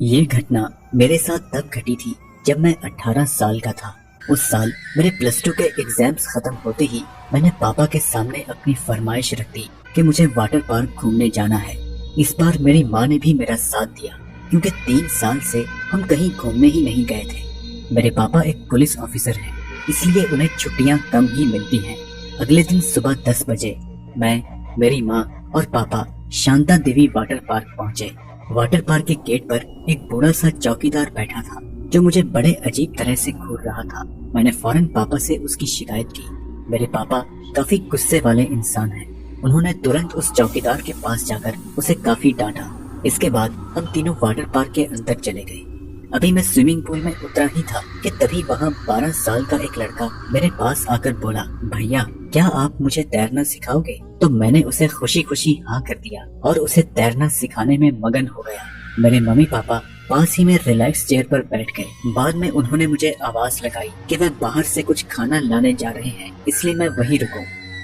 ये घटना मेरे साथ तब घटी थी जब मैं 18 साल का था। उस साल मेरे प्लस टू के एग्जाम्स खत्म होते ही मैंने पापा के सामने अपनी फरमाइश रख दी कि मुझे वाटर पार्क घूमने जाना है। इस बार मेरी माँ ने भी मेरा साथ दिया क्योंकि 3 साल से हम कहीं घूमने ही नहीं गए थे। मेरे पापा एक पुलिस ऑफिसर हैं, इसलिए उन्हें छुट्टियाँ कम ही मिलती हैं। अगले दिन सुबह 10 बजे मैं, मेरी माँ और पापा शांता देवी वाटर पार्क पहुँचे। वाटर पार्क के गेट पर एक बूढ़ा सा चौकीदार बैठा था जो मुझे बड़े अजीब तरह से घूर रहा था। मैंने फौरन पापा से उसकी शिकायत की। मेरे पापा काफी गुस्से वाले इंसान हैं। उन्होंने तुरंत उस चौकीदार के पास जाकर उसे काफी डांटा। इसके बाद हम तीनों वाटर पार्क के अंदर चले गए। अभी मैं स्विमिंग पूल में उतरा ही था कि तभी वहाँ 12 साल का एक लड़का मेरे पास आकर बोला, भैया क्या आप मुझे तैरना सिखाओगे? तो मैंने उसे खुशी खुशी हाँ कर दिया और उसे तैरना सिखाने में मगन हो गया। मेरे मम्मी पापा पास ही में रिलैक्स चेयर पर बैठ गए। बाद में उन्होंने मुझे आवाज लगाई कि वह बाहर से कुछ खाना लाने जा रहे हैं, इसलिए मैं वहीं रुकूं।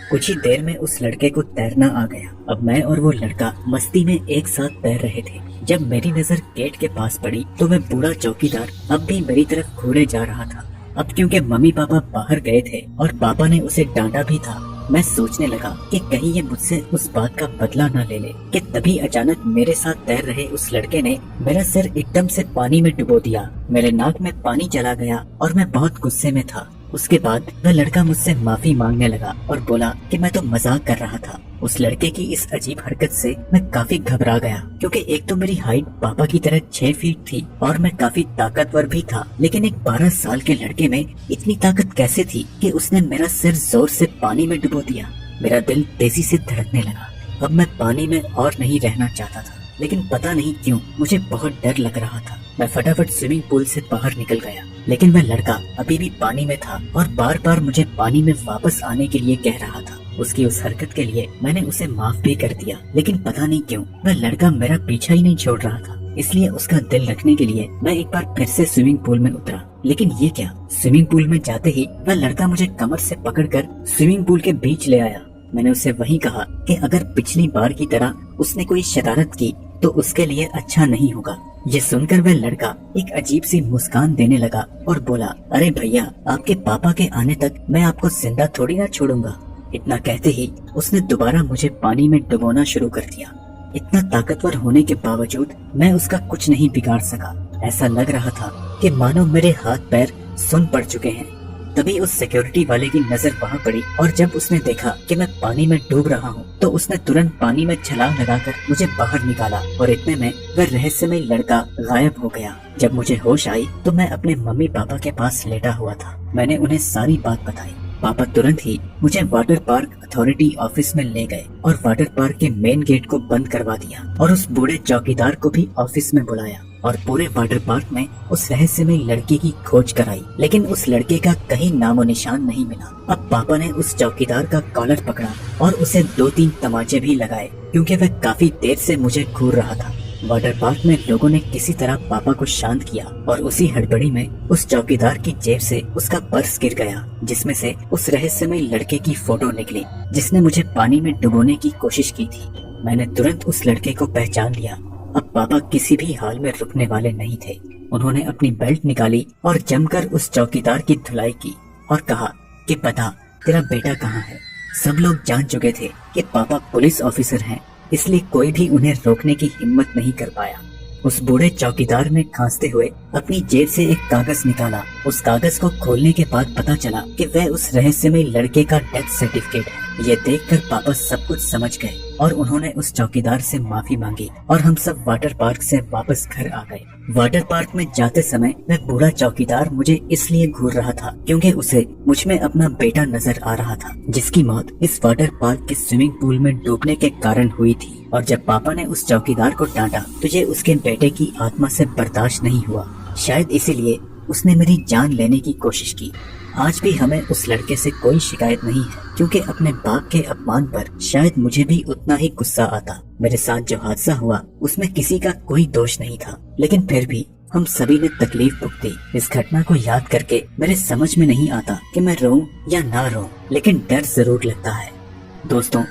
कुछ ही देर में उस लड़के को तैरना आ गया। अब मैं और वो लड़का मस्ती में एक साथ तैर रहे थे। जब मेरी नजर गेट के पास पड़ी तो वह बूढ़ा चौकीदार अब भी मेरी तरफ घूरे जा रहा था। अब क्योंकि मम्मी पापा बाहर गए थे और पापा ने उसे डांटा भी था, मैं सोचने लगा कि कहीं ये मुझसे उस बात का बदला न ले ले कि तभी अचानक मेरे साथ तैर रहे उस लड़के ने मेरा सिर एकदम से पानी में डुबो दिया। मेरे नाक में पानी चला गया और मैं बहुत गुस्से में था। उसके बाद वह लड़का मुझसे माफी मांगने लगा और बोला कि मैं तो मजाक कर रहा था। उस लड़के की इस अजीब हरकत से मैं काफी घबरा गया क्योंकि एक तो मेरी हाइट पापा की तरह 6 फीट थी और मैं काफी ताकतवर भी था, लेकिन एक 12 साल के लड़के में इतनी ताकत कैसे थी कि उसने मेरा सिर जोर से पानी में डुबो दिया। मेरा दिल तेजी से धड़कने लगा। अब मैं पानी में और नहीं रहना चाहता था, लेकिन पता नहीं क्यों मुझे बहुत डर लग रहा था। मैं फटाफट स्विमिंग पूल से बाहर निकल गया, लेकिन वह लड़का अभी भी पानी में था और बार बार मुझे पानी में वापस आने के लिए कह रहा था। उसकी उस हरकत के लिए मैंने उसे माफ भी कर दिया, लेकिन पता नहीं क्यों वह लड़का मेरा पीछा ही नहीं छोड़ रहा था। इसलिए उसका दिल रखने के लिए मैं एक बार फिर से स्विमिंग पूल में उतरा। लेकिन ये क्या, स्विमिंग पूल में जाते ही वह लड़का मुझे कमर से पकड़कर स्विमिंग पूल के बीच ले आया। मैंने उसे वही कहा कि अगर पिछली बार की तरह उसने कोई शरारत की तो उसके लिए अच्छा नहीं होगा। ये सुनकर वह लड़का एक अजीब सी मुस्कान देने लगा और बोला, अरे भैया आपके पापा के आने तक मैं आपको जिंदा थोड़ी ना छोड़ूंगा। इतना कहते ही उसने दोबारा मुझे पानी में डुबोना शुरू कर दिया। इतना ताकतवर होने के बावजूद मैं उसका कुछ नहीं बिगाड़ सका। ऐसा लग रहा था कि मानो मेरे हाथ पैर सुन पड़ चुके हैं। तभी उस सिक्योरिटी वाले की नजर वहाँ पड़ी और जब उसने देखा कि मैं पानी में डूब रहा हूँ तो उसने तुरंत पानी में छलांग लगाकर मुझे बाहर निकाला और इतने में वह रहस्यमय लड़का गायब हो गया। जब मुझे होश आई तो मैं अपने मम्मी पापा के पास लेटा हुआ था। मैंने उन्हें सारी बात बताई। पापा तुरंत ही मुझे वाटर पार्क अथॉरिटी ऑफिस में ले गए और वाटर पार्क के मेन गेट को बंद करवा दिया और उस बूढ़े चौकीदार को भी ऑफिस में बुलाया और पूरे वाटर पार्क में उस रहस्यमय लड़के की खोज कराई, लेकिन उस लड़के का कहीं नामो निशान नहीं मिला। अब पापा ने उस चौकीदार का कॉलर पकड़ा और उसे 2-3 तमाचे भी लगाए क्योंकि वह काफी देर से मुझे घूर रहा था। वाटर पार्क में लोगों ने किसी तरह पापा को शांत किया और उसी हड़बड़ी में उस चौकीदार की जेब से उसका पर्स गिर गया जिसमें से उस रहस्यमय लड़के की फोटो निकली जिसने मुझे पानी में डुबोने की कोशिश की थी। मैंने तुरंत उस लड़के को पहचान लिया। अब पापा किसी भी हाल में रुकने वाले नहीं थे। उन्होंने अपनी बेल्ट निकाली और जमकर उस चौकीदार की धुलाई की और कहा कि बता तेरा बेटा कहाँ है। सब लोग जान चुके थे कि पापा पुलिस ऑफिसर हैं, इसलिए कोई भी उन्हें रोकने की हिम्मत नहीं कर पाया। उस बूढ़े चौकीदार ने खांसते हुए अपनी जेब से एक कागज निकाला। उस कागज को खोलने के बाद पता चला कि वह उस रहस्यमय लड़के का डेथ सर्टिफिकेट है। ये देखकर पापा सब कुछ समझ गए और उन्होंने उस चौकीदार से माफी मांगी और हम सब वाटर पार्क से वापस घर आ गए। वाटर पार्क में जाते समय वह बूढ़ा चौकीदार मुझे इसलिए घूर रहा था क्योंकि उसे मुझ में अपना बेटा नजर आ रहा था जिसकी मौत इस वाटर पार्क के स्विमिंग पूल में डूबने के कारण हुई थी। और जब पापा ने उस चौकीदार को डांटा तो ये उसके बेटे की आत्मा से बर्दाश्त नहीं हुआ। शायद इसीलिए उसने मेरी जान लेने की कोशिश की। आज भी हमें उस लड़के से कोई शिकायत नहीं है क्योंकि अपने बाप के अपमान पर शायद मुझे भी उतना ही गुस्सा आता। मेरे साथ जो हादसा हुआ उसमें किसी का कोई दोष नहीं था, लेकिन फिर भी हम सभी ने तकलीफ भुगती। इस घटना को याद करके मेरे समझ में नहीं आता कि मैं रोऊं या ना रोऊं, लेकिन डर जरूर लगता है। दोस्तों,